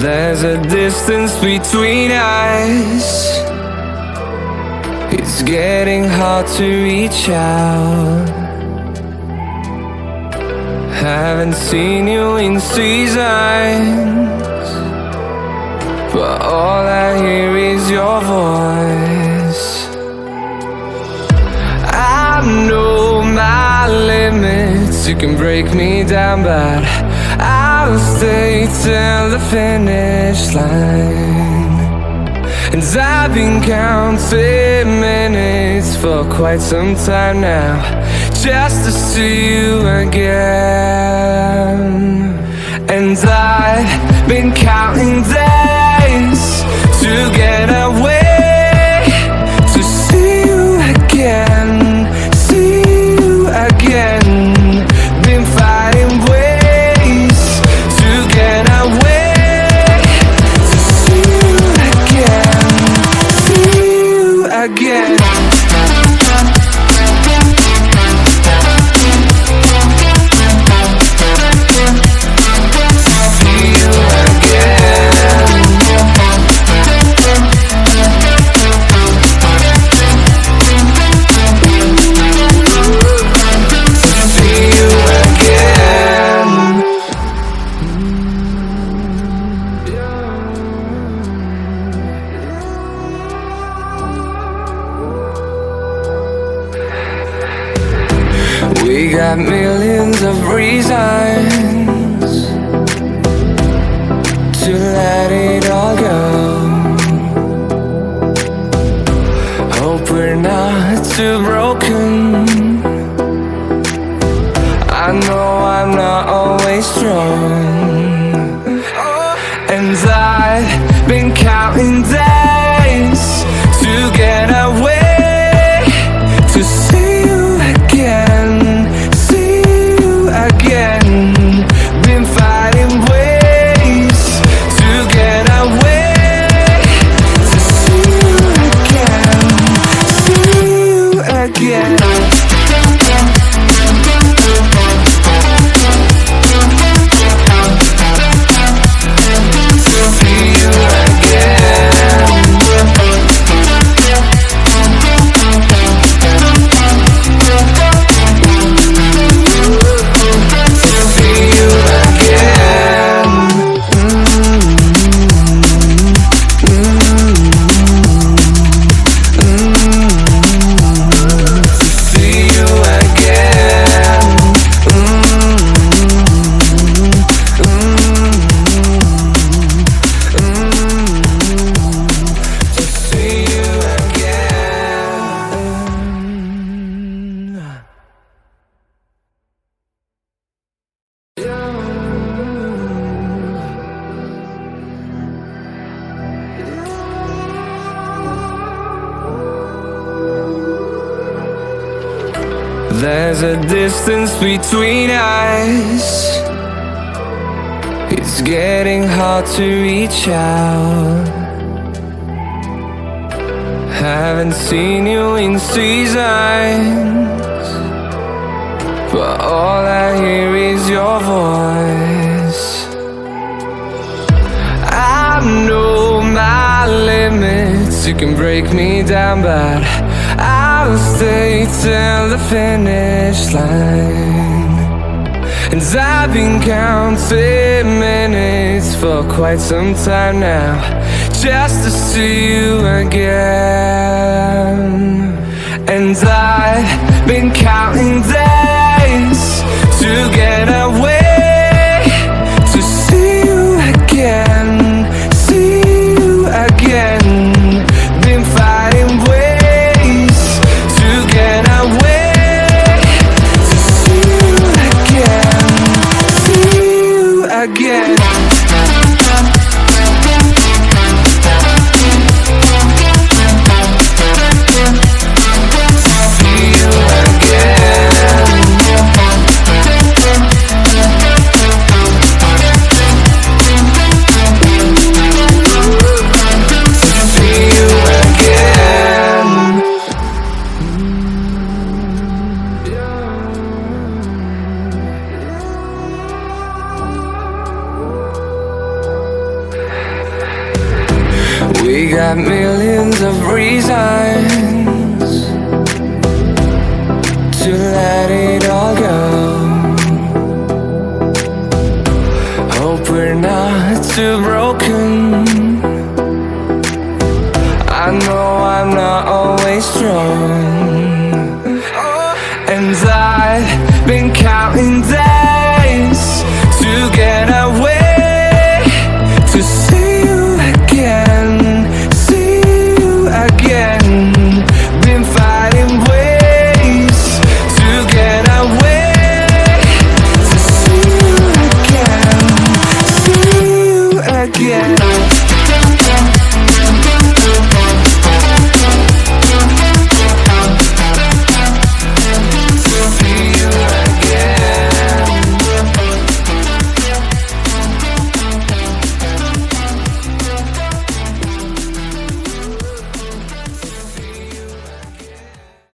There's a distance between us. It's getting hard to reach out. Haven't seen you in seasons, but all I hear is your voice. I know my limits, you can break me down, but I'll stay till the finish line. And I've been counting minutes for quite some time now, just to see you again. And I've been counting days to get away, to see you again, see you again. Been fighting ways to get away, to see you again, see you again. We got millions of reasons to let it all go. Hope we're not too broken. I know I'm not always strong, and I've been counting days to get away, to see you again, see you again. Been fighting ways to get away, to see you again, see you again. There's a distance between us. It's getting hard to reach out. Haven't seen you in seasons, but all I hear is your voice. I know my limits, you can break me down, but I'll stay till the finish line. And I've been counting minutes for quite some time now, just to see you again. And I've been counting days to get away, to see you again, see you again. Been fighting ways to get away, to see you again, see you again. See you again. millions of reasons to let it all go. Hope we're not too broken. I know I'm not always strong,